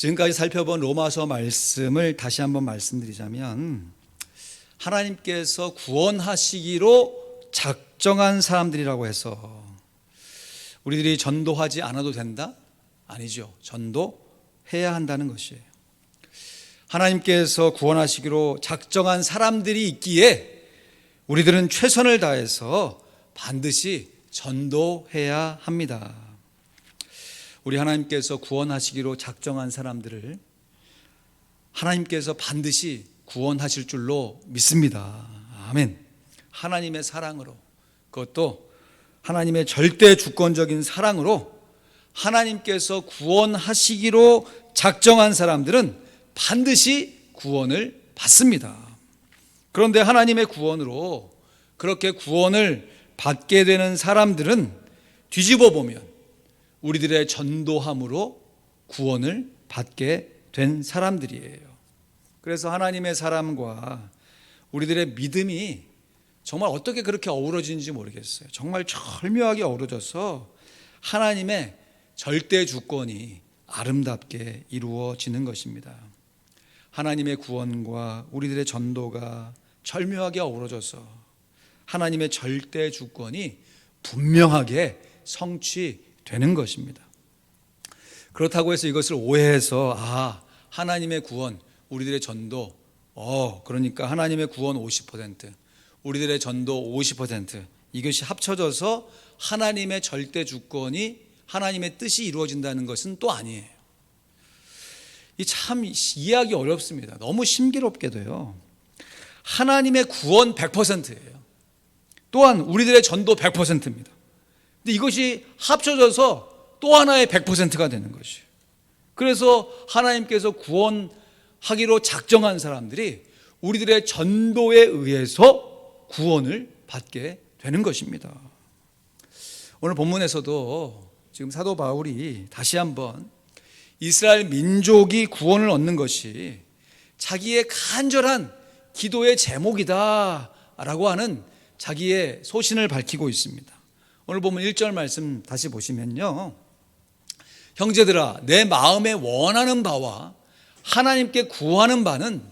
지금까지 살펴본 로마서 말씀을 다시 한번 말씀드리자면, 하나님께서 구원하시기로 작정한 사람들이라고 해서 우리들이 전도하지 않아도 된다? 아니죠. 전도해야 한다는 것이에요. 하나님께서 구원하시기로 작정한 사람들이 있기에 우리들은 최선을 다해서 반드시 전도해야 합니다. 우리 하나님께서 구원하시기로 작정한 사람들을 하나님께서 반드시 구원하실 줄로 믿습니다. 아멘. 하나님의 사랑으로, 그것도 하나님의 절대 주권적인 사랑으로 하나님께서 구원하시기로 작정한 사람들은 반드시 구원을 받습니다. 그런데 하나님의 구원으로 그렇게 구원을 받게 되는 사람들은 뒤집어 보면 우리들의 전도함으로 구원을 받게 된 사람들이에요. 그래서 하나님의 사람과 우리들의 믿음이 정말 어떻게 그렇게 어우러지는지 모르겠어요. 정말 절묘하게 어우러져서 하나님의 절대 주권이 아름답게 이루어지는 것입니다. 하나님의 구원과 우리들의 전도가 절묘하게 어우러져서 하나님의 절대 주권이 분명하게 성취되는 것입니다. 그렇다고 해서 이것을 오해해서 하나님의 구원, 우리들의 전도, 그러니까 하나님의 구원 50%, 우리들의 전도 50%, 이것이 합쳐져서 하나님의 절대 주권이, 하나님의 뜻이 이루어진다는 것은 또 아니에요. 이 참 이해하기 어렵습니다. 너무 신기롭게도요, 하나님의 구원 100%예요. 또한 우리들의 전도 100%입니다. 근데 이것이 합쳐져서 또 하나의 100%가 되는 것이에요. 그래서 하나님께서 구원하기로 작정한 사람들이 우리들의 전도에 의해서 구원을 받게 되는 것입니다. 오늘 본문에서도 지금 사도 바울이 다시 한번 이스라엘 민족이 구원을 얻는 것이 자기의 간절한 기도의 제목이다 라고 하는 자기의 소신을 밝히고 있습니다. 오늘 보면 1절 말씀 다시 보시면요, 형제들아, 내 마음에 원하는 바와 하나님께 구하는 바는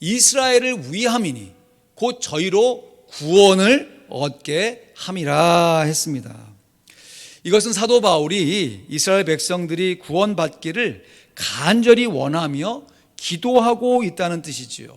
이스라엘을 위함이니 곧 저희로 구원을 얻게 함이라 했습니다. 이것은 사도 바울이 이스라엘 백성들이 구원받기를 간절히 원하며 기도하고 있다는 뜻이지요.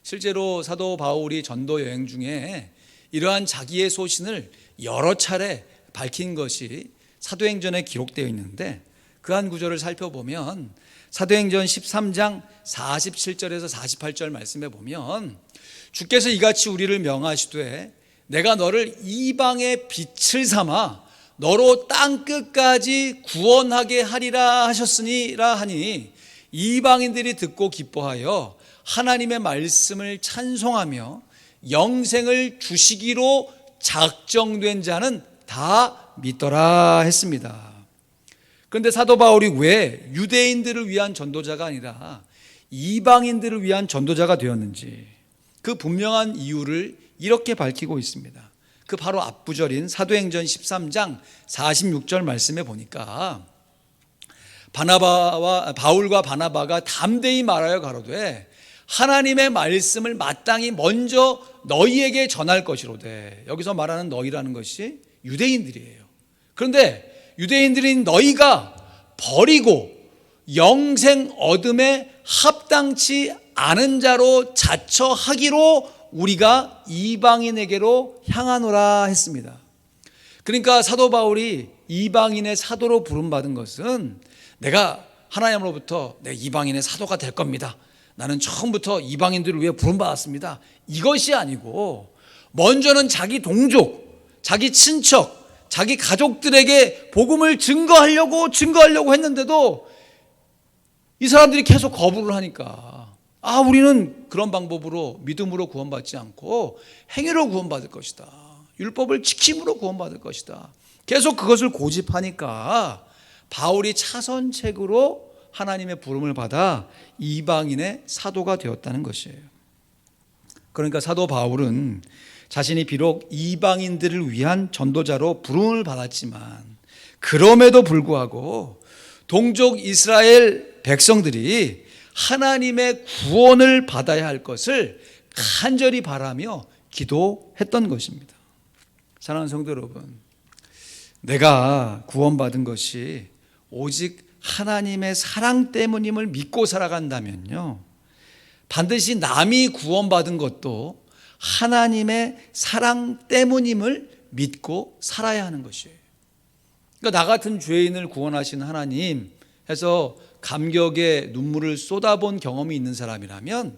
실제로 사도 바울이 전도 여행 중에 이러한 자기의 소신을 여러 차례 밝힌 것이 사도행전에 기록되어 있는데, 그 한 구절을 살펴보면 사도행전 13장 47절에서 48절 말씀에 보면, 주께서 이같이 우리를 명하시되 내가 너를 이방의 빛을 삼아 너로 땅 끝까지 구원하게 하리라 하셨으니라 하니, 이방인들이 듣고 기뻐하여 하나님의 말씀을 찬송하며 영생을 주시기로 작정된 자는 다 믿더라 했습니다. 그런데 사도 바울이 왜 유대인들을 위한 전도자가 아니라 이방인들을 위한 전도자가 되었는지 그 분명한 이유를 이렇게 밝히고 있습니다. 그 바로 앞구절인 사도행전 13장 46절 말씀에 보니까, 바울과 바나바가 담대히 말하여 가로되 하나님의 말씀을 마땅히 먼저 너희에게 전할 것이로되, 여기서 말하는 너희라는 것이 유대인들이에요. 그런데 유대인들인 너희가 버리고 영생 얻음에 합당치 않은 자로 자처하기로 우리가 이방인에게로 향하노라 했습니다. 그러니까 사도 바울이 이방인의 사도로 부름받은 것은, 내가 하나님으로부터 내 이방인의 사도가 될 겁니다, 나는 처음부터 이방인들을 위해 부름받았습니다, 이것이 아니고 먼저는 자기 동족, 자기 친척, 자기 가족들에게 복음을 증거하려고 했는데도 이 사람들이 계속 거부를 하니까, 우리는 그런 방법으로 믿음으로 구원받지 않고 행위로 구원받을 것이다, 율법을 지킴으로 구원받을 것이다, 계속 그것을 고집하니까 바울이 차선책으로 하나님의 부름을 받아 이방인의 사도가 되었다는 것이에요. 그러니까 사도 바울은 자신이 비록 이방인들을 위한 전도자로 부름을 받았지만, 그럼에도 불구하고 동족 이스라엘 백성들이 하나님의 구원을 받아야 할 것을 간절히 바라며 기도했던 것입니다. 사랑하는 성도 여러분, 내가 구원받은 것이 오직 하나님의 사랑 때문임을 믿고 살아간다면요, 반드시 남이 구원받은 것도 하나님의 사랑 때문임을 믿고 살아야 하는 것이에요. 그러니까 나 같은 죄인을 구원하신 하나님 해서 감격의 눈물을 쏟아본 경험이 있는 사람이라면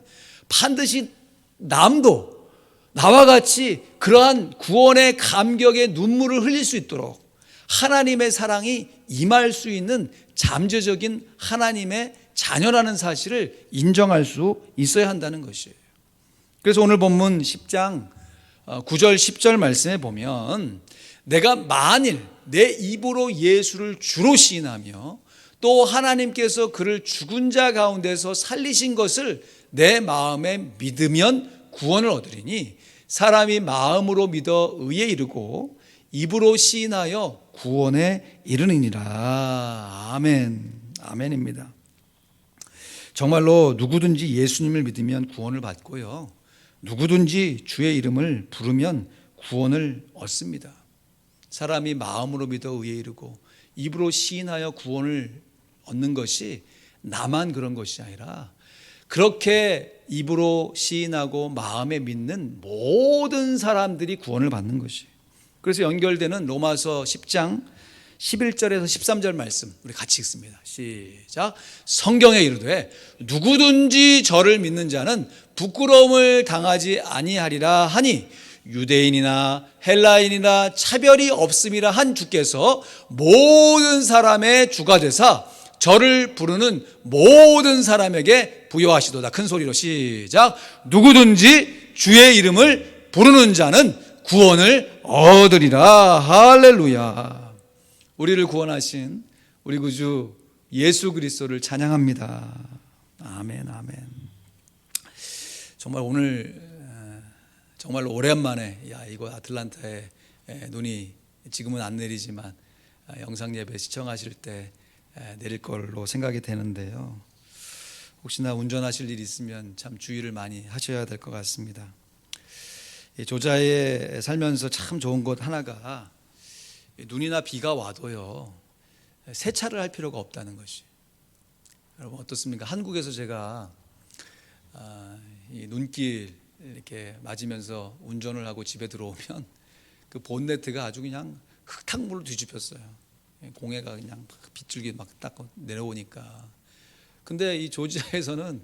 반드시 남도 나와 같이 그러한 구원의 감격의 눈물을 흘릴 수 있도록 하나님의 사랑이 임할 수 있는 잠재적인 하나님의 자녀라는 사실을 인정할 수 있어야 한다는 것이에요. 그래서 오늘 본문 10장 9절 10절 말씀에 보면 내가 만일 내 입으로 예수를 주로 시인하며 또 하나님께서 그를 죽은 자 가운데서 살리신 것을 내 마음에 믿으면 구원을 얻으리니 사람이 마음으로 믿어 의에 이르고 입으로 시인하여 구원에 이르느니라. 아멘. 아멘입니다. 정말로 누구든지 예수님을 믿으면 구원을 받고요, 누구든지 주의 이름을 부르면 구원을 얻습니다. 사람이 마음으로 믿어 의에 이르고 입으로 시인하여 구원을 얻는 것이 나만 그런 것이 아니라 그렇게 입으로 시인하고 마음에 믿는 모든 사람들이 구원을 받는 것이에요. 그래서 연결되는 로마서 10장 11절에서 13절 말씀 우리 같이 읽습니다. 시작. 성경에 이르되 누구든지 저를 믿는 자는 부끄러움을 당하지 아니하리라 하니 유대인이나 헬라인이나 차별이 없음이라 한 주께서 모든 사람의 주가 되사 저를 부르는 모든 사람에게 부여하시도다. 큰 소리로 시작. 누구든지 주의 이름을 부르는 자는 구원을 얻으리라. 할렐루야. 우리를 구원하신 우리 구주 예수 그리스도를 찬양합니다. 아멘, 아멘. 정말 오늘 정말 오랜만에 이곳 아틀란타에 눈이 지금은 안 내리지만 영상 예배 시청하실 때 내릴 걸로 생각이 되는데요. 혹시나 운전하실 일이 있으면 참 주의를 많이 하셔야 될 것 같습니다. 조자에 살면서 참 좋은 것 하나가 눈이나 비가 와도요, 세차를 할 필요가 없다는 것이. 여러분 어떻습니까? 한국에서 제가 이 눈길 이렇게 맞으면서 운전을 하고 집에 들어오면 그 본네트가 아주 그냥 흙탕물로 뒤집혔어요. 공해가 그냥 빗줄기 막 딱 내려오니까. 근데 이 조지아에서는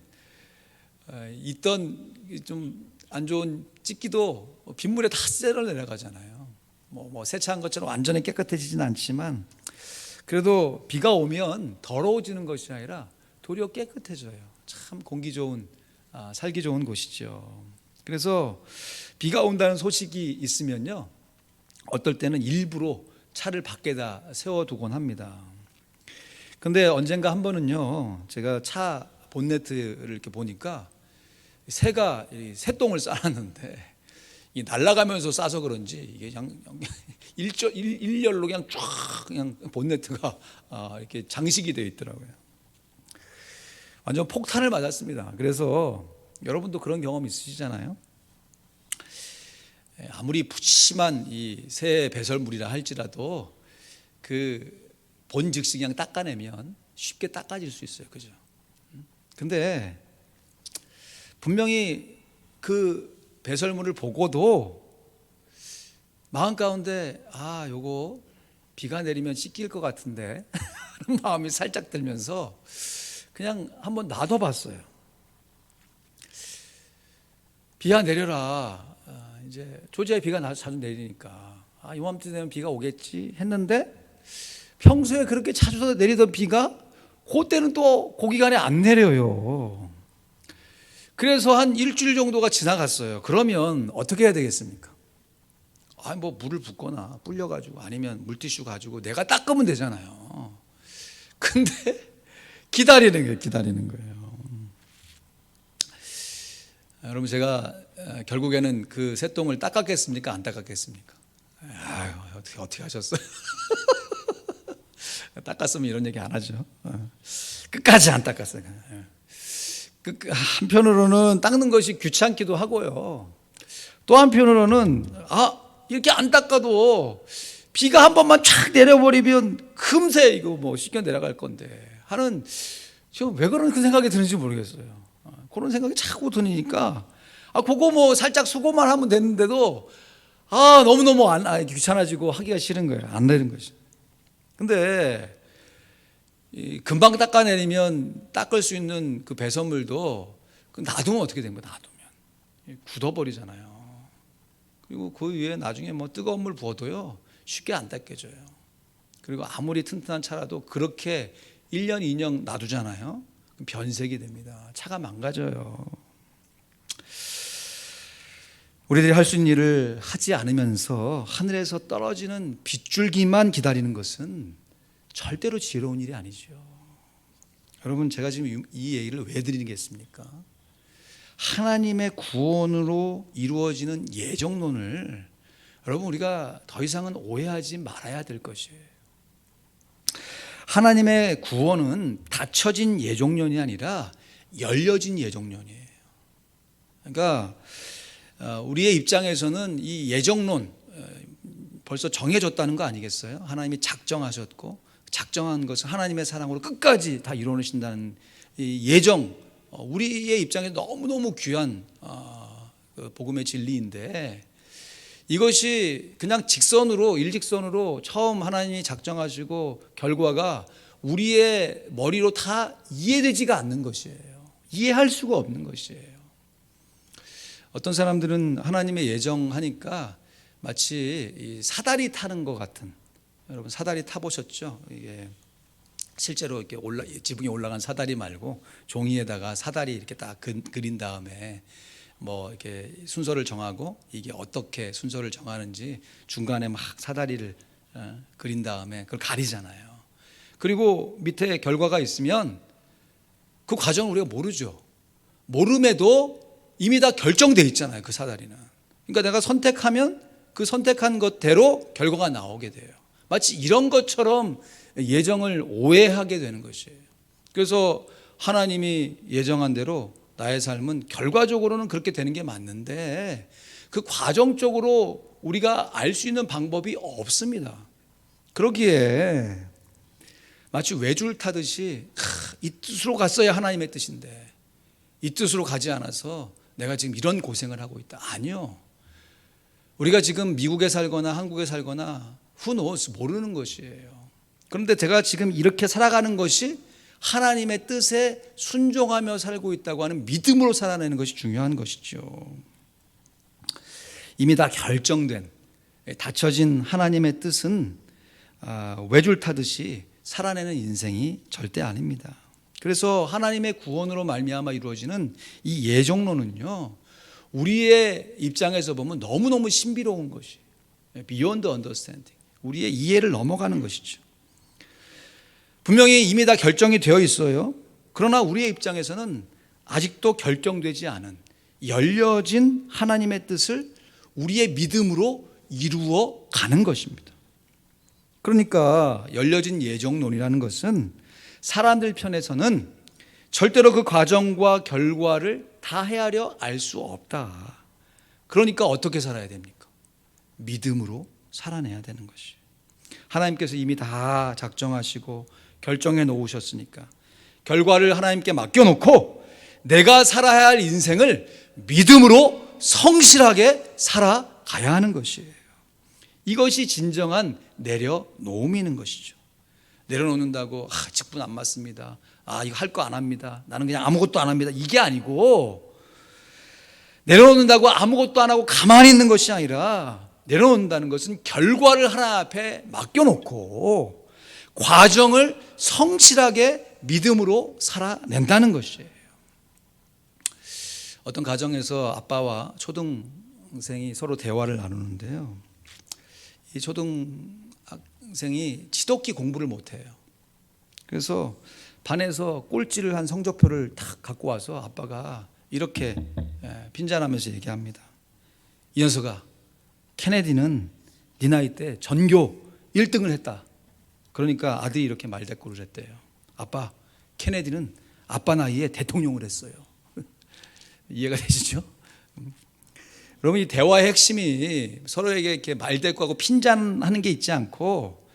있던 좀 안 좋은 찌기도 빗물에 다 쓸어 내려가잖아요. 뭐 세차한 것처럼 완전히 깨끗해지진 않지만 그래도 비가 오면 더러워지는 것이 아니라 도리어 깨끗해져요. 참 공기 좋은, 살기 좋은 곳이죠. 그래서 비가 온다는 소식이 있으면요, 어떨 때는 일부러 차를 밖에다 세워두곤 합니다. 근데 언젠가 한 번은요, 제가 차 본네트를 이렇게 보니까 새가 새똥을 싸놨는데 이 날아가면서 싸서 그런지 이게 그냥 일렬로 그냥 쫙 그냥 본네트가 이렇게 장식이 되어 있더라고요. 완전 폭탄을 맞았습니다. 그래서 여러분도 그런 경험 있으시잖아요. 아무리 푸짐한 이 새 배설물이라 할지라도 그 본 즉시 그냥 닦아내면 쉽게 닦아질 수 있어요. 그죠? 근데 분명히 그 배설물을 보고도 마음 가운데 요거 비가 내리면 씻길 것 같은데 하는 마음이 살짝 들면서 그냥 한번 놔둬봤어요. 비가 내려라. 이제 조지아에 비가 자주 내리니까 이맘때 되면 비가 오겠지 했는데 평소에 그렇게 자주 내리던 비가 그때는 또 그 기간에 안 내려요. 그래서 한 일주일 정도가 지나갔어요. 그러면 어떻게 해야 되겠습니까? 뭐 물을 붓거나 불려가지고 아니면 물티슈 가지고 내가 닦으면 되잖아요. 근데 기다리는 거예요. 여러분 제가 결국에는 그 새똥을 닦았겠습니까? 안 닦았겠습니까? 어떻게 하셨어요? 닦았으면 이런 얘기 안 하죠. 끝까지 안 닦았어요. 한편으로는 닦는 것이 귀찮기도 하고요. 또 한편으로는 이렇게 안 닦아도 비가 한 번만 쫙 내려버리면 금세 이거 뭐 씻겨 내려갈 건데 하는, 지금 왜 그런 그 생각이 드는지 모르겠어요. 그런 생각이 자꾸 드니까 그거 뭐 살짝 수고만 하면 되는데도 너무너무 귀찮아지고 하기가 싫은 거예요. 안 되는 거죠. 근데 금방 닦아내리면 닦을 수 있는 그 배설물도 놔두면 어떻게 된 거야? 놔두면 굳어버리잖아요. 그리고 그 위에 나중에 뭐 뜨거운 물 부어도요 쉽게 안 닦여져요. 그리고 아무리 튼튼한 차라도 그렇게 1년 2년 놔두잖아요. 변색이 됩니다. 차가 망가져요. 우리들이 할 수 있는 일을 하지 않으면서 하늘에서 떨어지는 빗줄기만 기다리는 것은 절대로 지혜로운 일이 아니죠. 여러분, 제가 지금 이 얘기를 왜 드리겠습니까? 하나님의 구원으로 이루어지는 예정론을 여러분, 우리가 더 이상은 오해하지 말아야 될 것이에요. 하나님의 구원은 닫혀진 예정론이 아니라 열려진 예정론이에요. 그러니까 우리의 입장에서는 이 예정론 벌써 정해졌다는 거 아니겠어요? 하나님이 작정하셨고 작정한 것을 하나님의 사랑으로 끝까지 다 이루어내신다는 이 예정, 우리의 입장에서 너무너무 귀한 복음의 진리인데, 이것이 그냥 일직선으로 처음 하나님이 작정하시고 결과가 우리의 머리로 다 이해되지가 않는 것이에요. 이해할 수가 없는 것이에요. 어떤 사람들은 하나님의 예정하니까 마치 사다리 타는 것 같은, 여러분 사다리 타보셨죠? 이게 실제로 이렇게 지붕에 올라간 사다리 말고 종이에다가 사다리 이렇게 딱 그린 다음에 뭐 이렇게 순서를 정하고, 이게 어떻게 순서를 정하는지 중간에 막 사다리를 그린 다음에 그걸 가리잖아요. 그리고 밑에 결과가 있으면 그 과정을 우리가 모르죠. 모름에도 이미 다 결정돼 있잖아요, 그 사다리는. 그러니까 내가 선택하면 그 선택한 것대로 결과가 나오게 돼요. 마치 이런 것처럼 예정을 오해하게 되는 것이에요. 그래서 하나님이 예정한 대로 나의 삶은 결과적으로는 그렇게 되는 게 맞는데, 그 과정적으로 우리가 알 수 있는 방법이 없습니다. 그러기에 마치 외줄 타듯이 이 뜻으로 갔어야 하나님의 뜻인데 이 뜻으로 가지 않아서 내가 지금 이런 고생을 하고 있다. 아니요. 우리가 지금 미국에 살거나 한국에 살거나 who knows, 모르는 것이에요. 그런데 제가 지금 이렇게 살아가는 것이 하나님의 뜻에 순종하며 살고 있다고 하는 믿음으로 살아내는 것이 중요한 것이죠. 이미 다 결정된, 닫혀진 하나님의 뜻은 외줄 타듯이 살아내는 인생이 절대 아닙니다. 그래서 하나님의 구원으로 말미암아 이루어지는 이 예정론은요, 우리의 입장에서 보면 너무너무 신비로운 것이 beyond understanding, 우리의 이해를 넘어가는 것이죠. 분명히 이미 다 결정이 되어 있어요. 그러나 우리의 입장에서는 아직도 결정되지 않은 열려진 하나님의 뜻을 우리의 믿음으로 이루어 가는 것입니다. 그러니까 열려진 예정론이라는 것은 사람들 편에서는 절대로 그 과정과 결과를 다 헤아려 알 수 없다. 그러니까 어떻게 살아야 됩니까? 믿음으로 살아내야 되는 것이. 하나님께서 이미 다 작정하시고 결정해 놓으셨으니까 결과를 하나님께 맡겨놓고 내가 살아야 할 인생을 믿음으로 성실하게 살아가야 하는 것이에요. 이것이 진정한 내려놓음이는 것이죠. 내려놓는다고 직분 안 맞습니다, 이거 할 거 안 합니다, 나는 그냥 아무것도 안 합니다, 이게 아니고, 내려놓는다고 아무것도 안 하고 가만히 있는 것이 아니라 내려놓는다는 것은 결과를 하나님 앞에 맡겨놓고 과정을 성실하게 믿음으로 살아낸다는 것이에요. 어떤 가정에서 아빠와 초등생이 서로 대화를 나누는데요, 이 초등학생이 지독히 공부를 못해요. 그래서 반에서 꼴찌를 한 성적표를 탁 갖고 와서 아빠가 이렇게 빈잔하면서 얘기합니다. 이 녀석아, 케네디는 네 나이 때 전교 1등을 했다. 그러니까 아들이 이렇게 말대꾸를 했대요. 아빠, 케네디는 아빠 나이에 대통령을 했어요. 이해가 되시죠? 여러분, 이 대화의 핵심이 서로에게 이렇게 말대꾸하고 핀잔하는 게 있지 않고,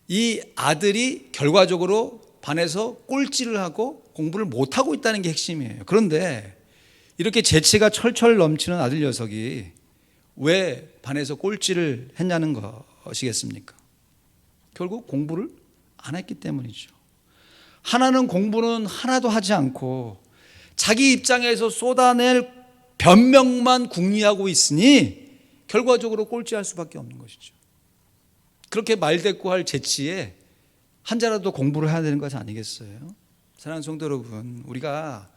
이 아들이 결과적으로 반에서 꼴찌를 하고 공부를 못하고 있다는 게 핵심이에요. 그런데 이렇게 재치가 철철 넘치는 아들 녀석이 왜 반에서 꼴찌를 했냐는 것이겠습니까? 결국 공부를 안 했기 때문이죠. 하나는 공부는 하나도 하지 않고 자기 입장에서 쏟아낼 변명만 궁리하고 있으니 결과적으로 꼴찌할 수밖에 없는 것이죠. 그렇게 말대꾸할 재치에 한자라도 공부를 해야 되는 것이 아니겠어요? 사랑하는 성도 여러분, 우리가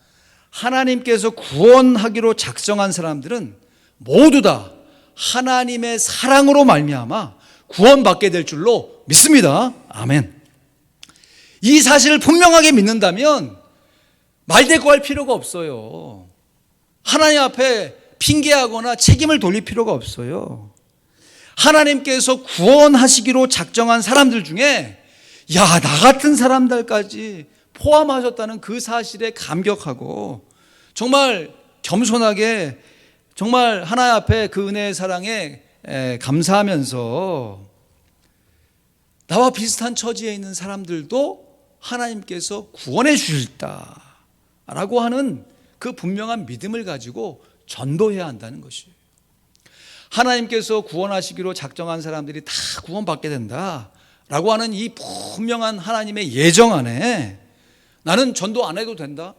하나님께서 구원하기로 작정한 사람들은 모두 다 하나님의 사랑으로 말미암아 구원받게 될 줄로 믿습니다. 아멘. 이 사실을 분명하게 믿는다면 말대꾸할 필요가 없어요. 하나님 앞에 핑계하거나 책임을 돌릴 필요가 없어요. 하나님께서 구원하시기로 작정한 사람들 중에 나 같은 사람들까지 포함하셨다는 그 사실에 감격하고 정말 겸손하게 정말 하나님 앞에 그 은혜의 사랑에 감사하면서 나와 비슷한 처지에 있는 사람들도 하나님께서 구원해 주실다라고 하는 그 분명한 믿음을 가지고 전도해야 한다는 것이에요. 하나님께서 구원하시기로 작정한 사람들이 다 구원받게 된다라고 하는 이 분명한 하나님의 예정 안에 나는 전도 안 해도 된다,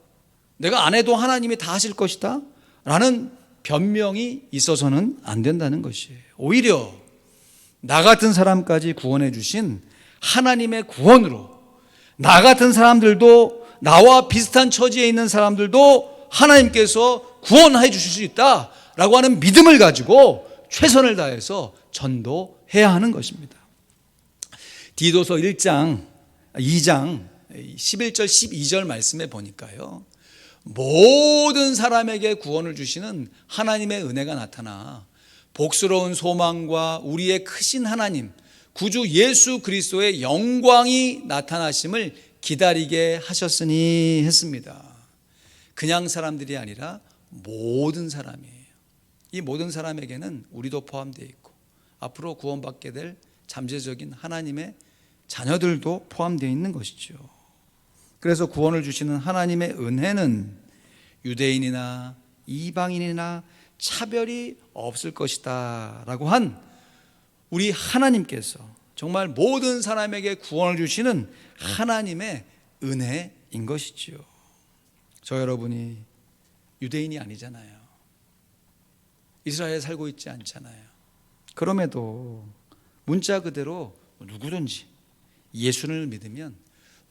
내가 안 해도 하나님이 다 하실 것이다 라는 변명이 있어서는 안 된다는 것이에요. 오히려 나 같은 사람까지 구원해 주신 하나님의 구원으로 나 같은 사람들도, 나와 비슷한 처지에 있는 사람들도 하나님께서 구원해 주실 수 있다라고 하는 믿음을 가지고 최선을 다해서 전도해야 하는 것입니다. 디도서 2장 11절 12절 말씀에 보니까요, 모든 사람에게 구원을 주시는 하나님의 은혜가 나타나 복스러운 소망과 우리의 크신 하나님 구주 예수 그리스도의 영광이 나타나심을 기다리게 하셨으니 했습니다. 그냥 사람들이 아니라 모든 사람이에요. 이 모든 사람에게는 우리도 포함되어 있고 앞으로 구원받게 될 잠재적인 하나님의 자녀들도 포함되어 있는 것이죠. 그래서 구원을 주시는 하나님의 은혜는 유대인이나 이방인이나 차별이 없을 것이다 라고 한 우리 하나님께서 정말 모든 사람에게 구원을 주시는 하나님의 은혜인 것이지요. 저 여러분이 유대인이 아니잖아요. 이스라엘에 살고 있지 않잖아요. 그럼에도 문자 그대로 누구든지 예수를 믿으면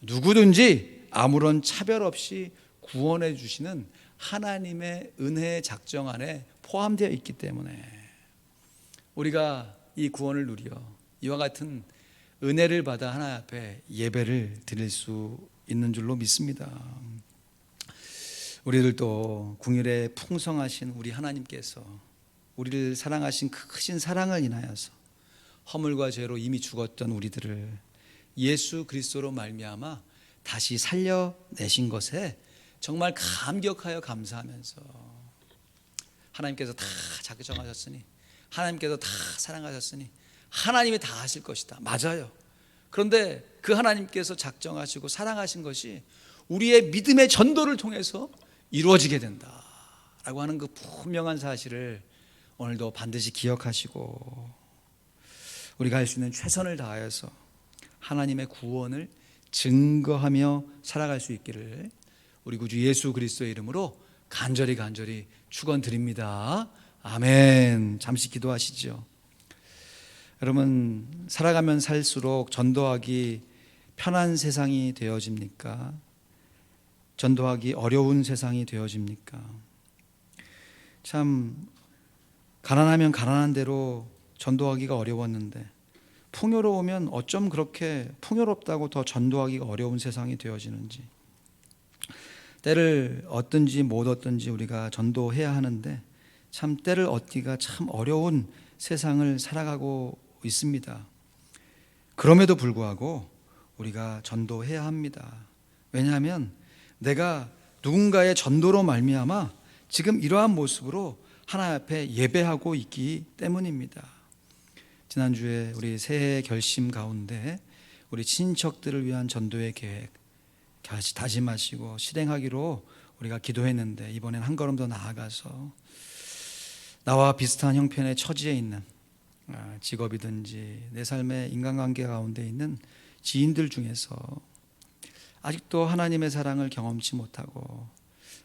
누구든지 아무런 차별 없이 구원해 주시는 하나님의 은혜의 작정 안에 포함되어 있기 때문에 우리가 이 구원을 누려 이와 같은 은혜를 받아 하나님 앞에 예배를 드릴 수 있는 줄로 믿습니다. 우리들도 긍휼에 풍성하신 우리 하나님께서 우리를 사랑하신 크신 사랑을 인하여서 허물과 죄로 이미 죽었던 우리들을 예수 그리스도로 말미암아 다시 살려내신 것에 정말 감격하여 감사하면서 하나님께서 다 작정하셨으니, 하나님께서 다 사랑하셨으니 하나님이 다 하실 것이다. 맞아요. 그런데 그 하나님께서 작정하시고 사랑하신 것이 우리의 믿음의 전도를 통해서 이루어지게 된다라고 하는 그 분명한 사실을 오늘도 반드시 기억하시고 우리가 할 수 있는 최선을 다하여서 하나님의 구원을 증거하며 살아갈 수 있기를 우리 구주 예수 그리스도의 이름으로 간절히 축원드립니다. 아멘. 잠시 기도하시죠. 여러분, 살아가면 살수록 전도하기 편한 세상이 되어집니까? 전도하기 어려운 세상이 되어집니까? 참 가난하면 가난한 대로 전도하기가 어려웠는데 풍요로우면 어쩜 그렇게 풍요롭다고 더 전도하기가 어려운 세상이 되어지는지, 때를 얻든지 못 얻든지 우리가 전도해야 하는데 참 때를 얻기가 참 어려운 세상을 살아가고 있습니다. 그럼에도 불구하고 우리가 전도해야 합니다. 왜냐하면 내가 누군가의 전도로 말미암아 지금 이러한 모습으로 하나님 앞에 예배하고 있기 때문입니다. 지난주에 우리 새해 결심 가운데 우리 친척들을 위한 전도의 계획 다짐하시고 실행하기로 우리가 기도했는데, 이번엔 한 걸음 더 나아가서 나와 비슷한 형편의 처지에 있는 직업이든지 내 삶의 인간관계 가운데 있는 지인들 중에서 아직도 하나님의 사랑을 경험치 못하고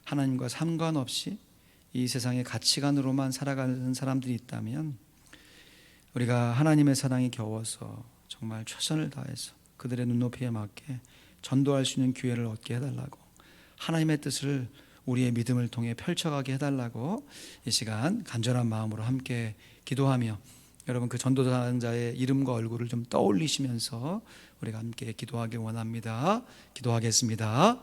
하나님과 상관없이 이 세상의 가치관으로만 살아가는 사람들이 있다면, 우리가 하나님의 사랑이 겨워서 정말 최선을 다해서 그들의 눈높이에 맞게 전도할 수 있는 기회를 얻게 해달라고, 하나님의 뜻을 우리의 믿음을 통해 펼쳐가게 해달라고 이 시간 간절한 마음으로 함께 기도하며, 여러분 그 전도자의 이름과 얼굴을 좀 떠올리시면서 우리가 함께 기도하기 원합니다. 기도하겠습니다.